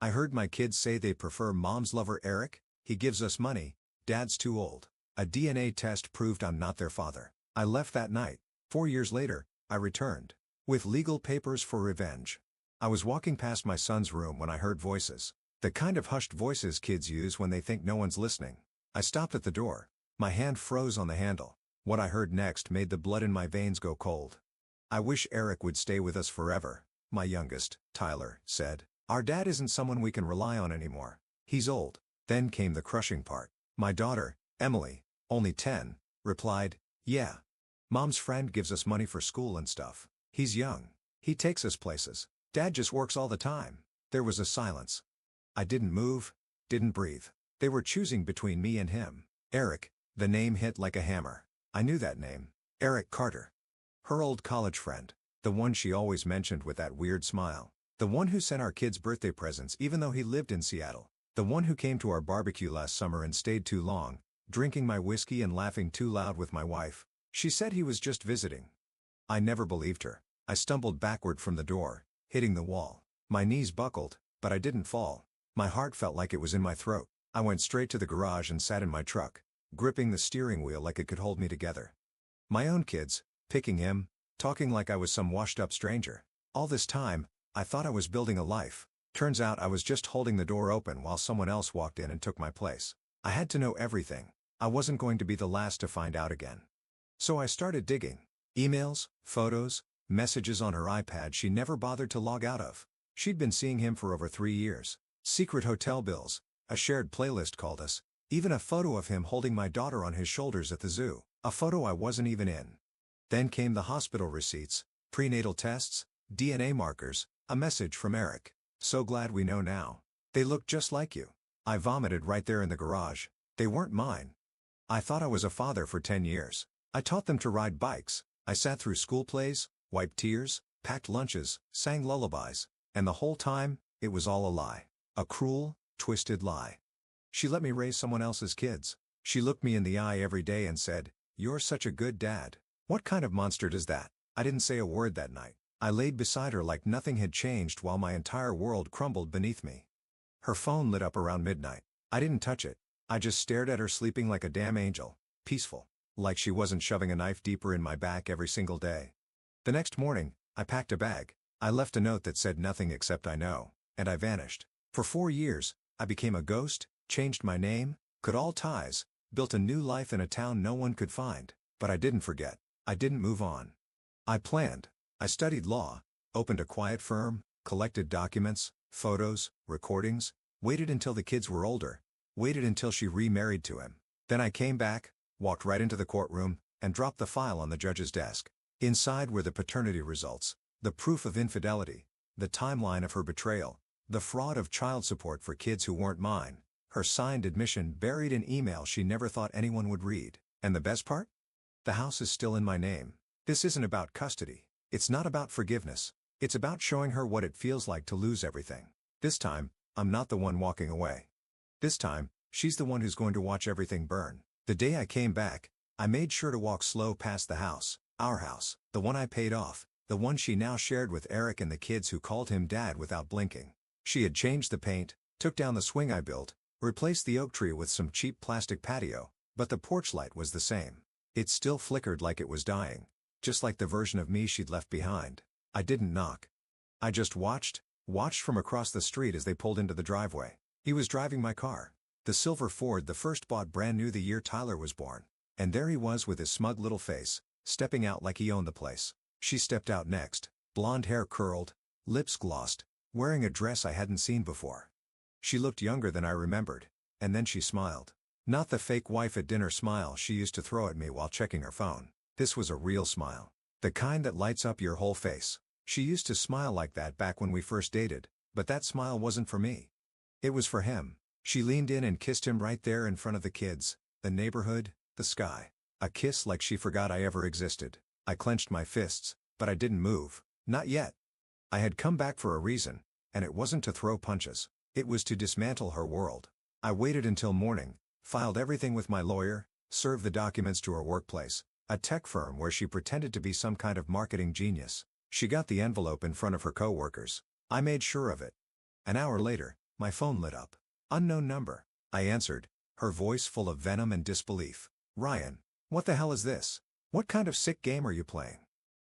I heard my kids say they prefer mom's lover Eric. He gives us money, dad's too old. A DNA test proved I'm not their father. I left that night. 4 years later, I returned. With legal papers for revenge. I was walking past my son's room when I heard voices. The kind of hushed voices kids use when they think no one's listening. I stopped at the door. My hand froze on the handle. What I heard next made the blood in my veins go cold. "I wish Eric would stay with us forever," my youngest, Tyler, said. "Our dad isn't someone we can rely on anymore. He's old." Then came the crushing part. My daughter, Emily, only 10, replied, "Yeah. Mom's friend gives us money for school and stuff. He's young. He takes us places. Dad just works all the time." There was a silence. I didn't move, didn't breathe. They were choosing between me and him. Eric, the name hit like a hammer. I knew that name. Eric Carter. Her old college friend. The one she always mentioned with that weird smile. The one who sent our kids birthday presents even though he lived in Seattle. The one who came to our barbecue last summer and stayed too long, drinking my whiskey and laughing too loud with my wife. She said he was just visiting. I never believed her. I stumbled backward from the door, hitting the wall. My knees buckled, but I didn't fall. My heart felt like it was in my throat. I went straight to the garage and sat in my truck, gripping the steering wheel like it could hold me together. My own kids, picking him, talking like I was some washed-up stranger. All this time, I thought I was building a life. Turns out I was just holding the door open while someone else walked in and took my place. I had to know everything. I wasn't going to be the last to find out again. So I started digging. Emails, photos, messages on her iPad she never bothered to log out of. She'd been seeing him for over 3 years. Secret hotel bills, a shared playlist called us, even a photo of him holding my daughter on his shoulders at the zoo, a photo I wasn't even in. Then came the hospital receipts, prenatal tests, DNA markers, a message from Eric. "So glad we know now. They look just like you." I vomited right there in the garage. They weren't mine. I thought I was a father for 10 years. I taught them to ride bikes. I sat through school plays, wiped tears, packed lunches, sang lullabies. And the whole time, it was all a lie. A cruel, twisted lie. She let me raise someone else's kids. She looked me in the eye every day and said, "You're such a good dad." What kind of monster does that? I didn't say a word that night. I laid beside her like nothing had changed while my entire world crumbled beneath me. Her phone lit up around midnight. I didn't touch it. I just stared at her sleeping like a damn angel, peaceful, like she wasn't shoving a knife deeper in my back every single day. The next morning, I packed a bag. I left a note that said nothing except "I know," and I vanished. For 4 years, I became a ghost, changed my name, cut all ties, built a new life in a town no one could find. But I didn't forget. I didn't move on. I planned. I studied law, opened a quiet firm, collected documents, photos, recordings, waited until the kids were older, waited until she remarried to him. Then I came back, walked right into the courtroom, and dropped the file on the judge's desk. Inside were the paternity results, the proof of infidelity, the timeline of her betrayal, the fraud of child support for kids who weren't mine, her signed admission buried in email she never thought anyone would read. And the best part? The house is still in my name. This isn't about custody. It's not about forgiveness. It's about showing her what it feels like to lose everything. This time, I'm not the one walking away. This time, she's the one who's going to watch everything burn. The day I came back, I made sure to walk slow past the house, our house, the one I paid off, the one she now shared with Eric and the kids who called him dad without blinking. She had changed the paint, took down the swing I built, replaced the oak tree with some cheap plastic patio, but the porch light was the same. It still flickered like it was dying, just like the version of me she'd left behind. I didn't knock. I just watched from across the street as they pulled into the driveway. He was driving my car, the silver Ford the first bought brand new the year Tyler was born. And there he was with his smug little face, stepping out like he owned the place. She stepped out next, blonde hair curled, lips glossed, wearing a dress I hadn't seen before. She looked younger than I remembered, and then she smiled. Not the fake wife at dinner smile she used to throw at me while checking her phone. This was a real smile. The kind that lights up your whole face. She used to smile like that back when we first dated, but that smile wasn't for me. It was for him. She leaned in and kissed him right there in front of the kids, the neighborhood, the sky. A kiss like she forgot I ever existed. I clenched my fists, but I didn't move. Not yet. I had come back for a reason, and it wasn't to throw punches. It was to dismantle her world. I waited until morning, filed everything with my lawyer, served the documents to her workplace, a tech firm where she pretended to be some kind of marketing genius. She got the envelope in front of her coworkers. I made sure of it. An hour later, My phone lit up. Unknown number. I answered, her voice full of venom and disbelief. Ryan, what the hell is this? What kind of sick game are you playing?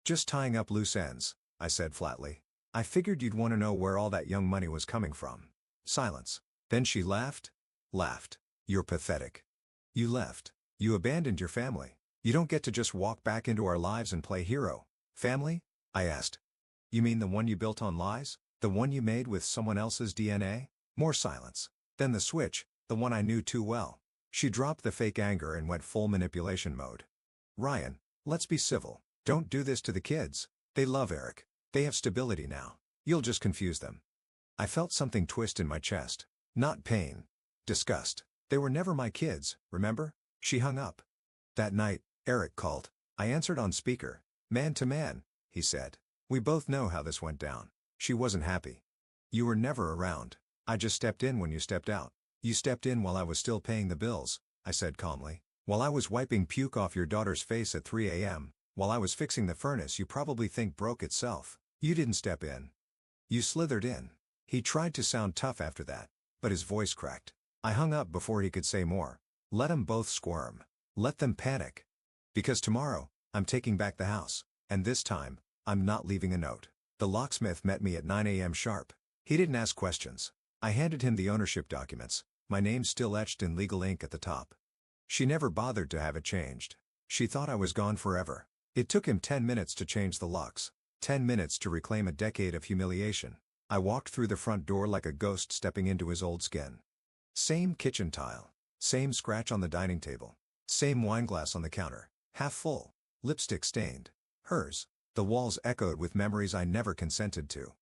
Just tying up loose ends, I said flatly. I figured you'd want to know where all that young money was coming from. Silence. Then she laughed. Laughed. You're pathetic. You left. You abandoned your family. You don't get to just walk back into our lives and play hero. Family? I asked. You mean the one you built on lies? The one you made with someone else's DNA? More silence. Then the switch, the one I knew too well. She dropped the fake anger and went full manipulation mode. Ryan, let's be civil. Don't do this to the kids. They love Eric. They have stability now. You'll just confuse them. I felt something twist in my chest. Not pain. Disgust. They were never my kids, remember? She hung up. That night, Eric called. I answered on speaker. Man to man, he said. We both know how this went down. She wasn't happy. You were never around. I just stepped in when you stepped out. You stepped in while I was still paying the bills, I said calmly. While I was wiping puke off your daughter's face at 3 a.m., while I was fixing the furnace you probably think broke itself. You didn't step in. You slithered in. He tried to sound tough after that, but his voice cracked. I hung up before he could say more. Let them both squirm. Let them panic. Because tomorrow, I'm taking back the house, and this time, I'm not leaving a note. The locksmith met me at 9 a.m. sharp. He didn't ask questions. I handed him the ownership documents, my name still etched in legal ink at the top. She never bothered to have it changed. She thought I was gone forever. It took him 10 minutes to change the locks, 10 minutes to reclaim a decade of humiliation. I walked through the front door like a ghost stepping into his old skin. Same kitchen tile. Same scratch on the dining table. Same wineglass on the counter, half full, lipstick stained. Hers. The walls echoed with memories I never consented to.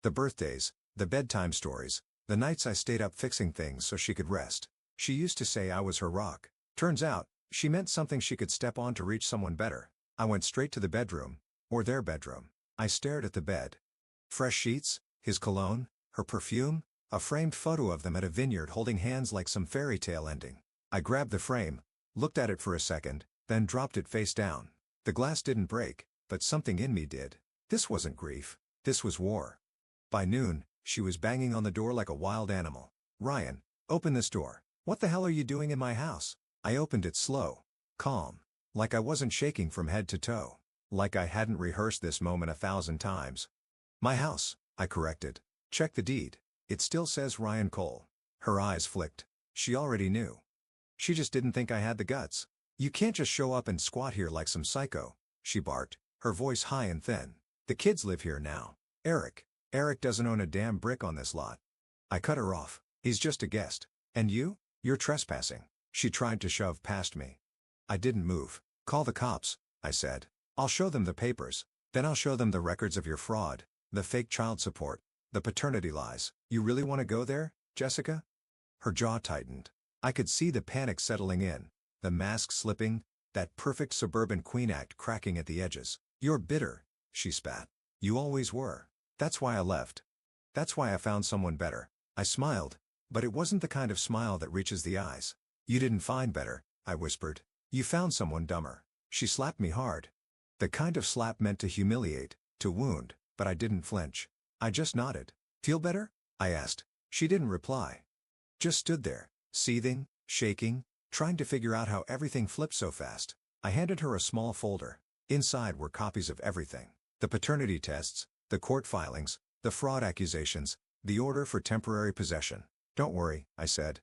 The birthdays, the bedtime stories, the nights I stayed up fixing things so she could rest. She used to say I was her rock. Turns out, she meant something she could step on to reach someone better. I went straight to the bedroom, or their bedroom. I stared at the bed. Fresh sheets, his cologne, her perfume, a framed photo of them at a vineyard holding hands like some fairy tale ending. I grabbed the frame, looked at it for a second, then dropped it face down. The glass didn't break, but something in me did. This wasn't grief. This was war. By noon, she was banging on the door like a wild animal. Ryan, open this door. What the hell are you doing in my house? I opened it slow, calm, like I wasn't shaking from head to toe, like I hadn't rehearsed this moment 1,000 times. My house, I corrected. Check the deed. It still says Ryan Cole. Her eyes flicked. She already knew. She just didn't think I had the guts. You can't just show up and squat here like some psycho, she barked, her voice high and thin. The kids live here now. Eric doesn't own a damn brick on this lot. I cut her off. He's just a guest. And you? You're trespassing. She tried to shove past me. I didn't move. Call the cops, I said. I'll show them the papers. Then I'll show them the records of your fraud, the fake child support, the paternity lies. You really want to go there, Jessica? Her jaw tightened. I could see the panic settling in, the mask slipping, that perfect suburban queen act cracking at the edges. You're bitter, she spat. You always were. That's why I left. That's why I found someone better. I smiled, but it wasn't the kind of smile that reaches the eyes. You didn't find better, I whispered. You found someone dumber. She slapped me hard. The kind of slap meant to humiliate, to wound, but I didn't flinch. I just nodded. Feel better? I asked. She didn't reply. Just stood there, seething, shaking, trying to figure out how everything flipped so fast. I handed her a small folder. Inside were copies of everything. The paternity tests, the court filings, the fraud accusations, the order for temporary possession. Don't worry, I said.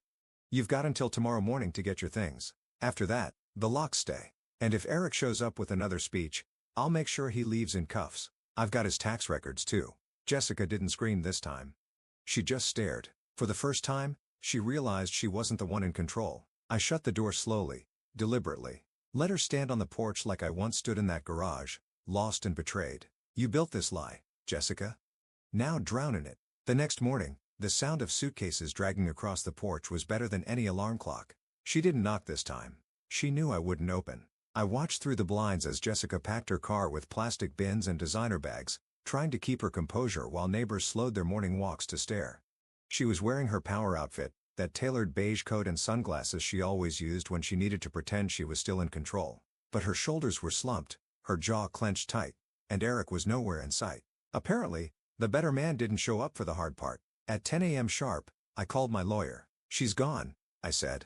You've got until tomorrow morning to get your things. After that, the locks stay. And if Eric shows up with another speech, I'll make sure he leaves in cuffs. I've got his tax records too. Jessica didn't scream this time. She just stared. For the first time, she realized she wasn't the one in control. I shut the door slowly, deliberately. Let her stand on the porch like I once stood in that garage, lost and betrayed. You built this lie, Jessica. Now drown in it. The next morning, the sound of suitcases dragging across the porch was better than any alarm clock. She didn't knock this time. She knew I wouldn't open. I watched through the blinds as Jessica packed her car with plastic bins and designer bags, trying to keep her composure while neighbors slowed their morning walks to stare. She was wearing her power outfit, that tailored beige coat and sunglasses she always used when she needed to pretend she was still in control. But her shoulders were slumped, her jaw clenched tight, and Eric was nowhere in sight. Apparently, the better man didn't show up for the hard part. At 10 a.m. sharp, I called my lawyer. She's gone, I said.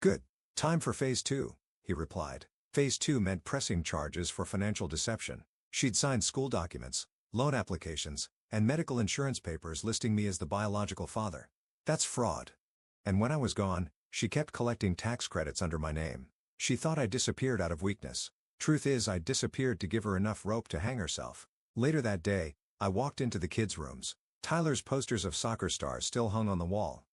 Good. Time for phase 2, he replied. Phase 2 meant pressing charges for financial deception. She'd signed school documents, loan applications, and medical insurance papers listing me as the biological father. That's fraud. And when I was gone, she kept collecting tax credits under my name. She thought I disappeared out of weakness. Truth is, I disappeared to give her enough rope to hang herself. Later that day, I walked into the kids' rooms. Tyler's posters of soccer stars still hung on the wall.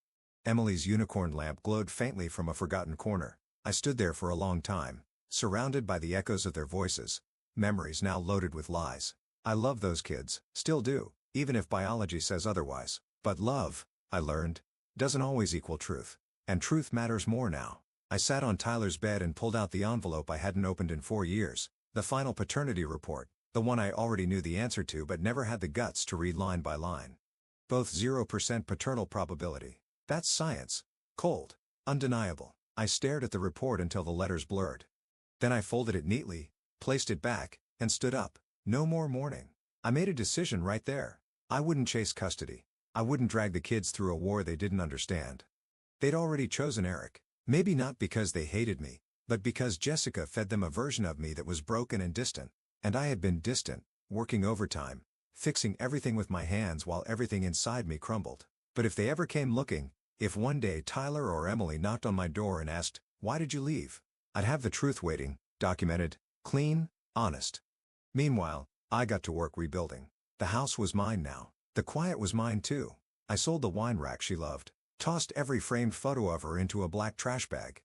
Emily's unicorn lamp glowed faintly from a forgotten corner. I stood there for a long time, surrounded by the echoes of their voices, memories now loaded with lies. I love those kids, still do, even if biology says otherwise. But love, I learned, doesn't always equal truth. And truth matters more now. I sat on Tyler's bed and pulled out the envelope I hadn't opened in 4 years, the final paternity report, the one I already knew the answer to but never had the guts to read line by line. Both 0% paternal probability. That's science. Cold. Undeniable. I stared at the report until the letters blurred. Then I folded it neatly, placed it back, and stood up. No more mourning. I made a decision right there. I wouldn't chase custody. I wouldn't drag the kids through a war they didn't understand. They'd already chosen Eric. Maybe not because they hated me, but because Jessica fed them a version of me that was broken and distant. And I had been distant, working overtime, fixing everything with my hands while everything inside me crumbled. But if they ever came looking, if one day Tyler or Emily knocked on my door and asked, "Why did you leave?" I'd have the truth waiting, documented, clean, honest. Meanwhile, I got to work rebuilding. The house was mine now. The quiet was mine too. I sold the wine rack she loved, tossed every framed photo of her into a black trash bag.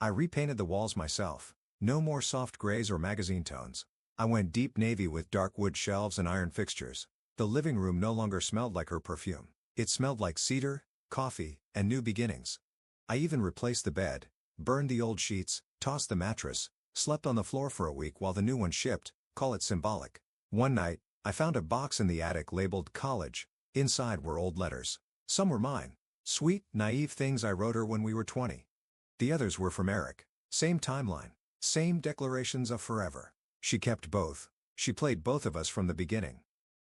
I repainted the walls myself. No more soft grays or magazine tones. I went deep navy with dark wood shelves and iron fixtures. The living room no longer smelled like her perfume. It smelled like cedar, coffee, and new beginnings. I even replaced the bed, burned the old sheets, tossed the mattress, slept on the floor for a week while the new one shipped, call it symbolic. One night, I found a box in the attic labeled college. Inside were old letters. Some were mine. Sweet, naive things I wrote her when we were 20. The others were from Eric. Same timeline. Same declarations of forever. She kept both. She played both of us from the beginning.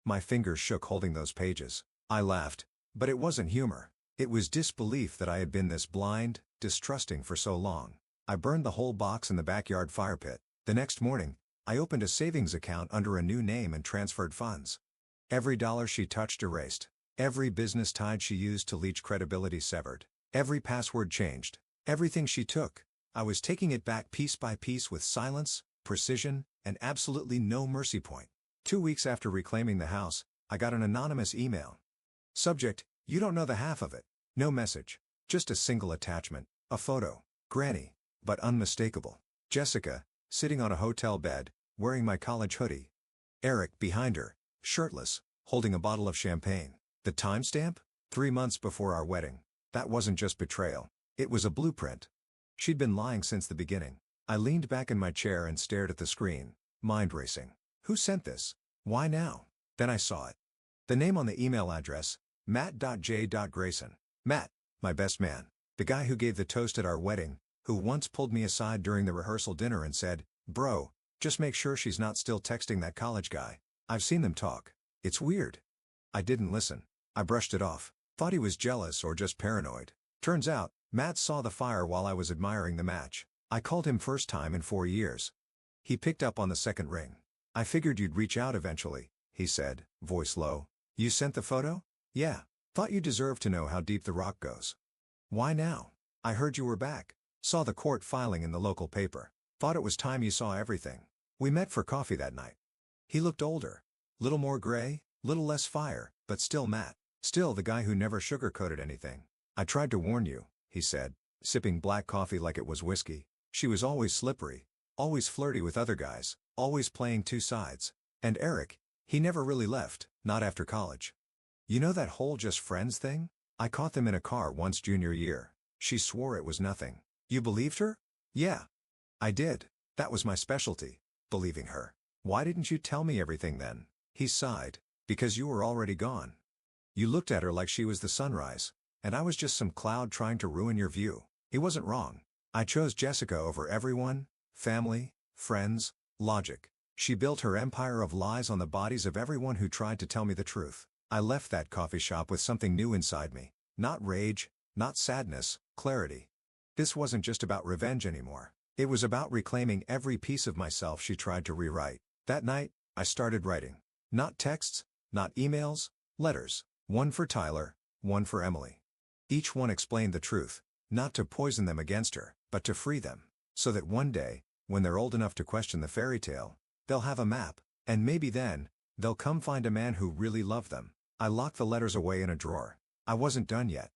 My fingers shook holding those pages. I laughed, but it wasn't humor. It was disbelief that I had been this blind, distrusting for so long. I burned the whole box in the backyard fire pit. The next morning, I opened a savings account under a new name and transferred funds. Every dollar she touched erased. Every business tide she used to leech credibility severed. Every password changed. Everything she took, I was taking it back piece by piece with silence, precision, and absolutely no mercy point. 2 weeks after reclaiming the house, I got an anonymous email. Subject: you don't know the half of it. No message. Just a single attachment, a photo. Granny, but unmistakable. Jessica, sitting on a hotel bed, wearing my college hoodie. Eric behind her, shirtless, holding a bottle of champagne. The timestamp? 3 months before our wedding. That wasn't just betrayal. It was a blueprint. She'd been lying since the beginning. I leaned back in my chair and stared at the screen, mind racing. Who sent this? Why now? Then I saw it. The name on the email address, Matt.J.Grayson. Matt, my best man. The guy who gave the toast at our wedding, who once pulled me aside during the rehearsal dinner and said, "Bro, just make sure she's not still texting that college guy. I've seen them talk. It's weird." I didn't listen. I brushed it off. Thought he was jealous or just paranoid. Turns out, Matt saw the fire while I was admiring the match. I called him first time in 4 years. He picked up on the second ring. "I figured you'd reach out eventually," he said, voice low. "You sent the photo?" "Yeah. Thought you deserved to know how deep the rock goes." "Why now?" "I heard you were back. Saw the court filing in the local paper. Thought it was time you saw everything." We met for coffee that night. He looked older. Little more gray, little less fire, but still Matt. Still the guy who never sugarcoated anything. "I tried to warn you," he said, sipping black coffee like it was whiskey. "She was always slippery, always flirty with other guys, always playing two sides. And Eric, he never really left, not after college. You know that whole just friends thing? I caught them in a car once junior year. She swore it was nothing." "You believed her?" "Yeah. I did. That was my specialty, believing her." "Why didn't you tell me everything then?" He sighed. "Because you were already gone. You looked at her like she was the sunrise, and I was just some cloud trying to ruin your view." He wasn't wrong. I chose Jessica over everyone, family, friends, logic. She built her empire of lies on the bodies of everyone who tried to tell me the truth. I left that coffee shop with something new inside me. Not rage, not sadness, clarity. This wasn't just about revenge anymore. It was about reclaiming every piece of myself she tried to rewrite. That night, I started writing. Not texts, not emails, letters. One for Tyler, one for Emily. Each one explained the truth, not to poison them against her, but to free them, so that one day, when they're old enough to question the fairy tale, they'll have a map, and maybe then, they'll come find a man who really loved them. I locked the letters away in a drawer. I wasn't done yet.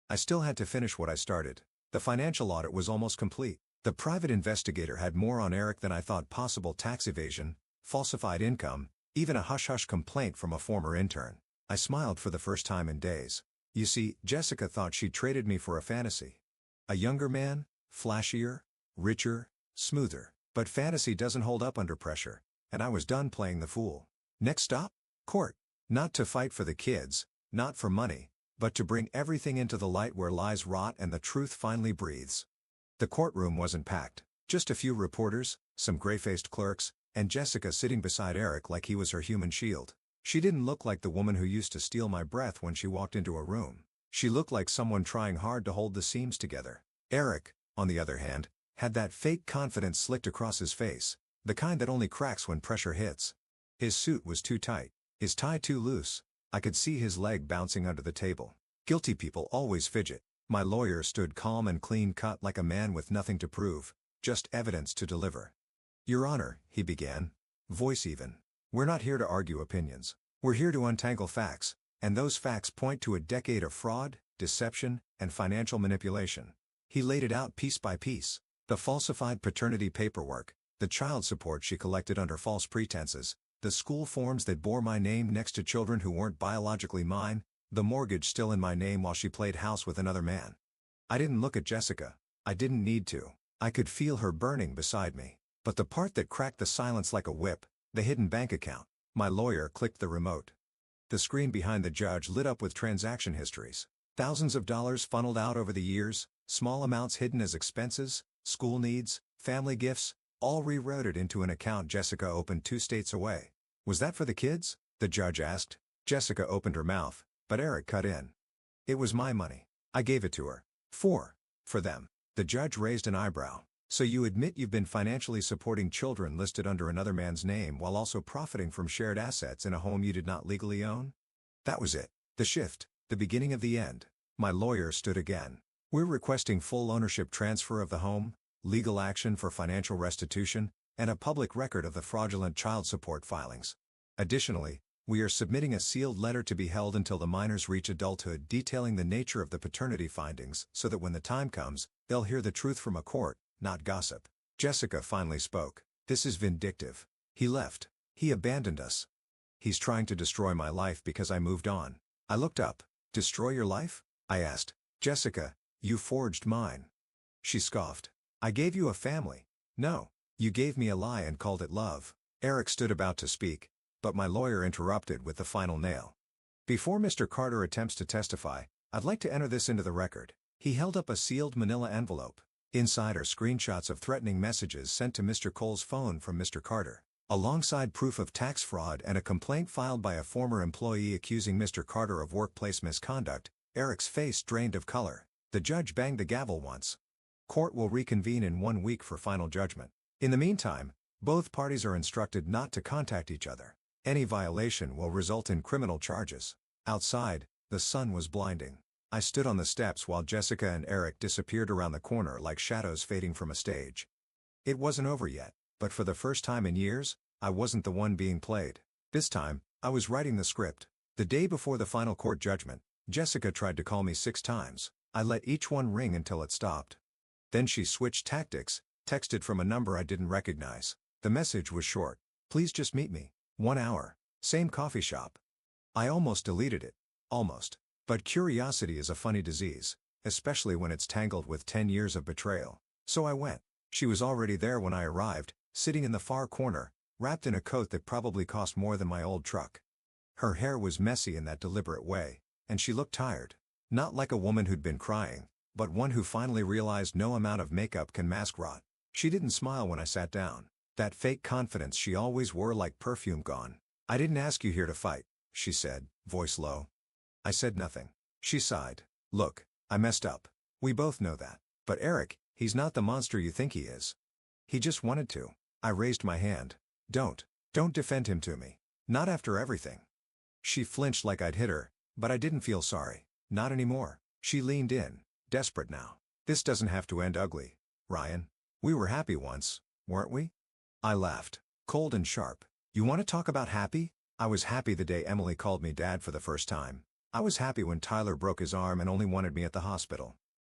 I still had to finish what I started. The financial audit was almost complete. The private investigator had more on Eric than I thought possible: tax evasion, falsified income, even a hush-hush complaint from a former intern. I smiled for the first time in days. You see, Jessica thought she traded me for a fantasy. A younger man, flashier, richer, smoother. But fantasy doesn't hold up under pressure, and I was done playing the fool. Next stop? Court. Not to fight for the kids, not for money, but to bring everything into the light where lies rot and the truth finally breathes. The courtroom wasn't packed. Just a few reporters, some gray-faced clerks, and Jessica sitting beside Eric like he was her human shield. She didn't look like the woman who used to steal my breath when she walked into a room. She looked like someone trying hard to hold the seams together. Eric, on the other hand, had that fake confidence slicked across his face, the kind that only cracks when pressure hits. His suit was too tight, his tie too loose. I could see his leg bouncing under the table. Guilty people always fidget. My lawyer stood calm and clean-cut like a man with nothing to prove, just evidence to deliver. Your Honor, he began, voice even. We're not here to argue opinions. We're here to untangle facts, and those facts point to a decade of fraud, deception, and financial manipulation. He laid it out piece by piece. The falsified paternity paperwork, the child support she collected under false pretenses, the school forms that bore my name next to children who weren't biologically mine, the mortgage still in my name while she played house with another man. I didn't look at Jessica. I didn't need to. I could feel her burning beside me. But the part that cracked the silence like a whip, the hidden bank account. My lawyer clicked the remote. The screen behind the judge lit up with transaction histories. Thousands of dollars funneled out over the years, small amounts hidden as expenses, school needs, family gifts, all rerouted into an account Jessica opened 2 states away. Was that for the kids? The judge asked. Jessica opened her mouth, but Eric cut in. It was my money. I gave it to her. For them. The judge raised an eyebrow. So you admit you've been financially supporting children listed under another man's name while also profiting from shared assets in a home you did not legally own? That was it. The shift, the beginning of the end. My lawyer stood again. We're requesting full ownership transfer of the home, legal action for financial restitution, and a public record of the fraudulent child support filings. Additionally, we are submitting a sealed letter to be held until the minors reach adulthood detailing the nature of the paternity findings so that when the time comes, they'll hear the truth from a court, not gossip. Jessica finally spoke. This is vindictive. He left. He abandoned us. He's trying to destroy my life because I moved on. I looked up. Destroy your life? I asked. Jessica, you forged mine. She scoffed. I gave you a family. No. You gave me a lie and called it love. Eric stood about to speak, but my lawyer interrupted with the final nail. Before Mr. Carter attempts to testify, I'd like to enter this into the record. He held up a sealed manila envelope. Inside are screenshots of threatening messages sent to Mr. Cole's phone from Mr. Carter, alongside proof of tax fraud and a complaint filed by a former employee accusing Mr. Carter of workplace misconduct. Eric's face drained of color. The judge banged the gavel once. Court will reconvene in 1 week for final judgment. In the meantime, both parties are instructed not to contact each other. Any violation will result in criminal charges. Outside, the sun was blinding. I stood on the steps while Jessica and Eric disappeared around the corner like shadows fading from a stage. It wasn't over yet, but for the first time in years, I wasn't the one being played. This time, I was writing the script. The day before the final court judgment, Jessica tried to call me 6 times. I let each one ring until it stopped. Then she switched tactics, texted from a number I didn't recognize. The message was short. Please just meet me. 1 hour. Same coffee shop. I almost deleted it. Almost. But curiosity is a funny disease, especially when it's tangled with 10 years of betrayal. So I went. She was already there when I arrived, sitting in the far corner, wrapped in a coat that probably cost more than my old truck. Her hair was messy in that deliberate way, and she looked tired. Not like a woman who'd been crying, but one who finally realized no amount of makeup can mask rot. She didn't smile when I sat down. That fake confidence she always wore like perfume gone. I didn't ask you here to fight, she said, voice low. I said nothing. She sighed. Look, I messed up. We both know that. But Eric, he's not the monster you think he is. He just wanted to. I raised my hand. Don't defend him to me. Not after everything. She flinched like I'd hit her, but I didn't feel sorry. Not anymore. She leaned in, desperate now. This doesn't have to end ugly, Ryan. We were happy once, weren't we? I laughed, cold and sharp. You want to talk about happy? I was happy the day Emily called me dad for the first time. I was happy when Tyler broke his arm and only wanted me at the hospital.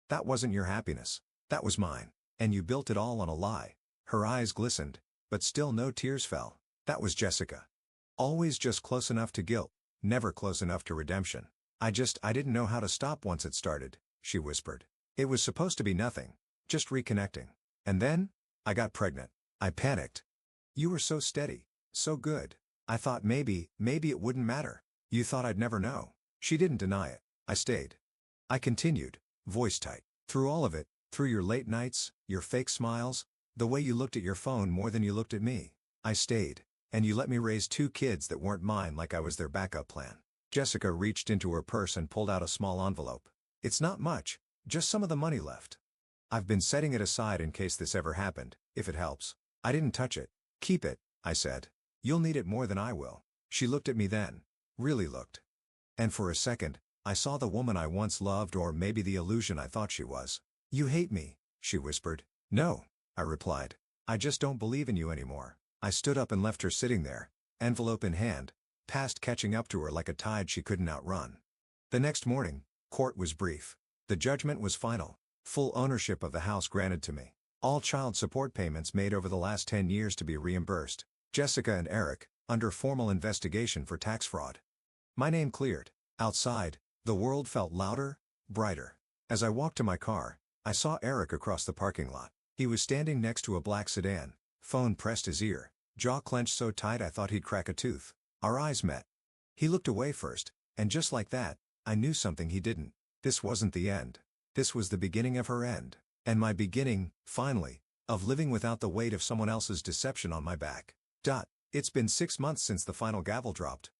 That wasn't your happiness. That was mine. And you built it all on a lie. Her eyes glistened, but still no tears fell. That was Jessica. Always just close enough to guilt, never close enough to redemption. I didn't know how to stop once it started, she whispered. It was supposed to be nothing, just reconnecting. And then, I got pregnant. I panicked. You were so steady, so good. I thought maybe it wouldn't matter. You thought I'd never know. She didn't deny it. I stayed. I continued, voice tight. Through all of it, through your late nights, your fake smiles, the way you looked at your phone more than you looked at me. I stayed. And you let me raise 2 kids that weren't mine like I was their backup plan. Jessica reached into her purse and pulled out a small envelope. It's not much, just some of the money left. I've been setting it aside in case this ever happened, if it helps. I didn't touch it. Keep it, I said. You'll need it more than I will. She looked at me then. Really looked. And for a second, I saw the woman I once loved, or maybe the illusion I thought she was. You hate me, she whispered. No, I replied. I just don't believe in you anymore. I stood up and left her sitting there, envelope in hand, past catching up to her like a tide she couldn't outrun. The next morning, court was brief. The judgment was final. Full ownership of the house granted to me. All child support payments made over the last 10 years to be reimbursed. Jessica and Eric, under formal investigation for tax fraud. My name cleared. Outside, the world felt louder, brighter. As I walked to my car, I saw Eric across the parking lot. He was standing next to a black sedan, phone pressed his ear, jaw clenched so tight I thought he'd crack a tooth. Our eyes met. He looked away first, and just like that, I knew something he didn't. This wasn't the end. This was the beginning of her end. And my beginning, finally, of living without the weight of someone else's deception on my back. It's been 6 months since the final gavel dropped.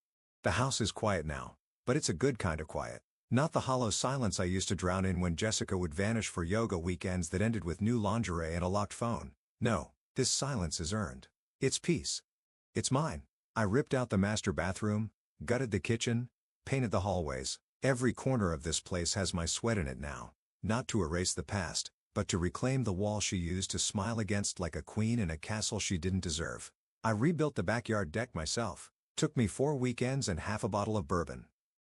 The house is quiet now, but it's a good kind of quiet. Not the hollow silence I used to drown in when Jessica would vanish for yoga weekends that ended with new lingerie and a locked phone. No, this silence is earned. It's peace. It's mine. I ripped out the master bathroom, gutted the kitchen, painted the hallways. Every corner of this place has my sweat in it now. Not to erase the past, but to reclaim the wall she used to smile against like a queen in a castle she didn't deserve. I rebuilt the backyard deck myself. Took me 4 weekends and half a bottle of bourbon.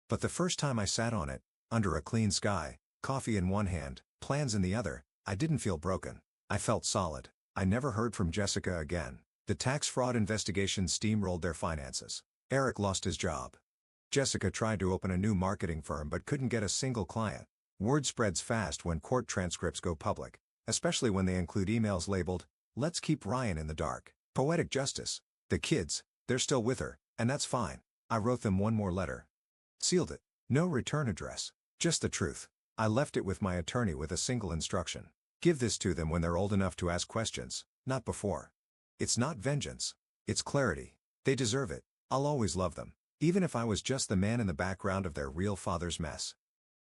But the first time I sat on it, under a clean sky, coffee in one hand, plans in the other, I didn't feel broken. I felt solid. I never heard from Jessica again. The tax fraud investigation steamrolled their finances. Eric lost his job. Jessica tried to open a new marketing firm but couldn't get a single client. Word spreads fast when court transcripts go public, especially when they include emails labeled, "Let's keep Ryan in the dark." Poetic justice. The kids, they're still with her, and that's fine. I wrote them one more letter. Sealed it. No return address. Just the truth. I left it with my attorney with a single instruction. Give this to them when they're old enough to ask questions, not before. It's not vengeance. It's clarity. They deserve it. I'll always love them, even if I was just the man in the background of their real father's mess.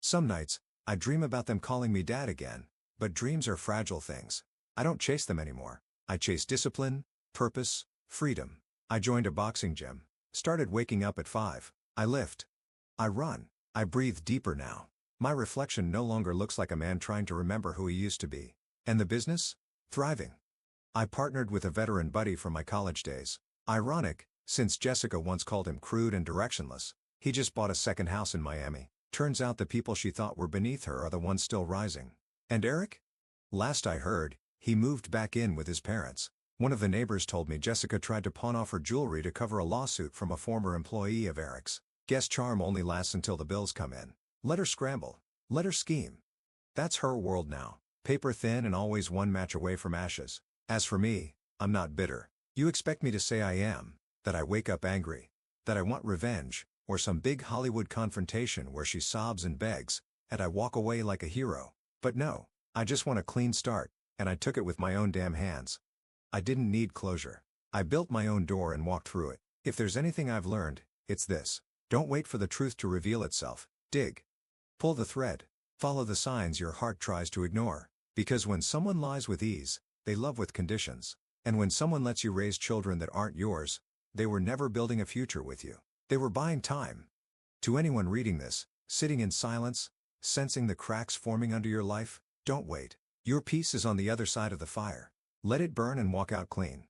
Some nights, I dream about them calling me dad again, but dreams are fragile things. I don't chase them anymore. I chase discipline, purpose, freedom. I joined a boxing gym. Started waking up at 5. I lift. I run. I breathe deeper now. My reflection no longer looks like a man trying to remember who he used to be. And the business? Thriving. I partnered with a veteran buddy from my college days. Ironic, since Jessica once called him crude and directionless. He just bought a second house in Miami. Turns out the people she thought were beneath her are the ones still rising. And Eric? Last I heard, he moved back in with his parents. One of the neighbors told me Jessica tried to pawn off her jewelry to cover a lawsuit from a former employee of Eric's. Guess charm only lasts until the bills come in. Let her scramble. Let her scheme. That's her world now. Paper thin and always one match away from ashes. As for me, I'm not bitter. You expect me to say I am, that I wake up angry, that I want revenge, or some big Hollywood confrontation where she sobs and begs, and I walk away like a hero. But no, I just want a clean start, and I took it with my own damn hands. I didn't need closure. I built my own door and walked through it. If there's anything I've learned, it's this. Don't wait for the truth to reveal itself. Dig. Pull the thread. Follow the signs your heart tries to ignore. Because when someone lies with ease, they love with conditions. And when someone lets you raise children that aren't yours, they were never building a future with you. They were buying time. To anyone reading this, sitting in silence, sensing the cracks forming under your life, don't wait. Your peace is on the other side of the fire. Let it burn and walk out clean.